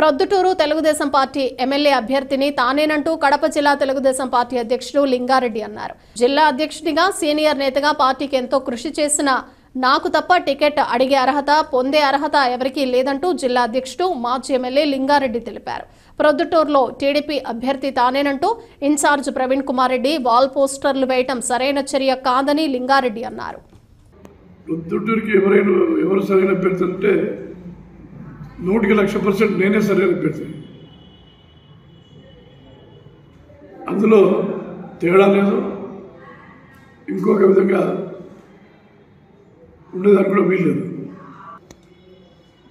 Proddatur Telugu Desam party MLA అభ్యర్థిని తానేనంటూ కడప జిల్లా Telugu Desam party అధ్యక్షుడు లింగారెడ్డి అన్నారు. జిల్లా అధ్యక్షుడిగా సీనియర్ నేతగా పార్టీకి ఎంతో కృషి చేసిన నాకు తప్ప టికెట్ అడిగే అర్హత పొందే అర్హత ఎవరికీ లేదంటూ జిల్లా అధ్యక్షుడు మాజీ ఎమ్మెల్యే లింగారెడ్డి తెలిపారు. ప్రొద్దుటూరులో టీడీపీ అభ్యర్థి తానేనంటూ ఇన్ఛార్జ్ ప్రవీణ్ కుమార్ రెడ్డి వాల్ పోస్టర్లు వేయటం సరైన చర్య కాదని లింగారెడ్డి అన్నారు. ప్రొద్దుటూరుకి ఎవరు సరైన అభ్యర్థి అంటే 100% నేనే సరైన అభ్యర్థి. అందులో తేడా లేదు. ఇంకొక విధంగా ఉండేదానికి కూడా వీల్లేదు.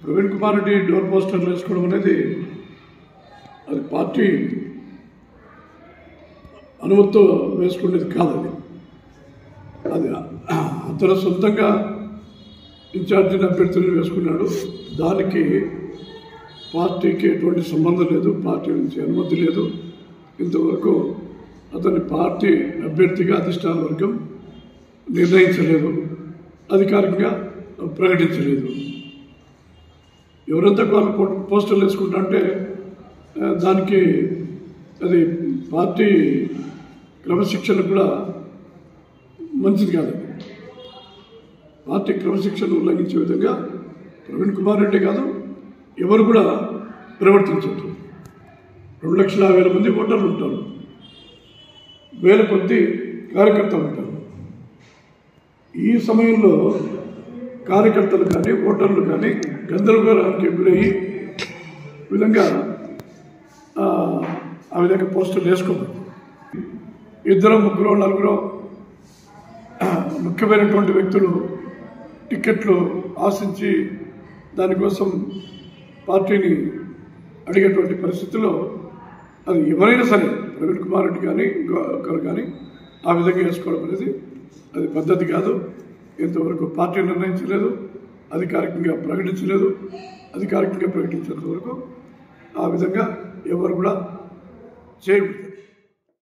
ప్రవీణ్ కుమార్ రెడ్డి డోర్ పోస్టర్లు వేసుకోవడం అనేది అది పార్టీ అనుమతితో వేసుకునేది కాదు. అది అతను సొంతంగా ఇన్ఛార్జిని అభ్యర్థులను వేసుకున్నాడు. దానికి పార్టీకి ఎటువంటి సంబంధం లేదు, పార్టీ నుంచి అనుమతి లేదు. ఇంతవరకు అతని పార్టీ అభ్యర్థిగా అధిష్టాన వర్గం నిర్ణయించలేదు, అధికారికంగా ప్రకటించలేదు. ఎవరంతా వాళ్ళు పోస్టర్లు వేసుకుంటారంటే దానికి అది పార్టీ క్రమశిక్షణ కూడా మంచిది కాదు. పార్టీ క్రమశిక్షణ ఉల్లంఘించే విధంగా ప్రవీణ్ కుమార్ రెడ్డి కాదు ఎవరు కూడా ప్రవర్తించద్దు. 2,50,000 మంది ఓటర్లు ఉంటారు, 1,000 కొద్ది కార్యకర్తలు ఉంటారు. ఈ సమయంలో కార్యకర్తలు కానీ ఓటర్లు కానీ గందరగోళానికి గురయ్యి విధంగా ఆ విధంగా పోస్టర్లు వేసుకోవాలి. 2, 3, 4 ముఖ్యమైనటువంటి వ్యక్తులు టికెట్లు ఆశించి దానికోసం పార్టీని అడిగేటువంటి పరిస్థితుల్లో అది ఎవరైనా సరే ప్రవీణ్ కుమార్ రెడ్డి కానీ ఇంకొకరు కానీ ఆ విధంగా వేసుకోవడం అనేది అది పద్ధతి కాదు. ఇంతవరకు పార్టీ నిర్ణయించలేదు, అధికారికంగా ప్రకటించలేదు. అధికారికంగా ప్రకటించేంత వరకు ఆ విధంగా ఎవరు కూడా చేయకూడదు.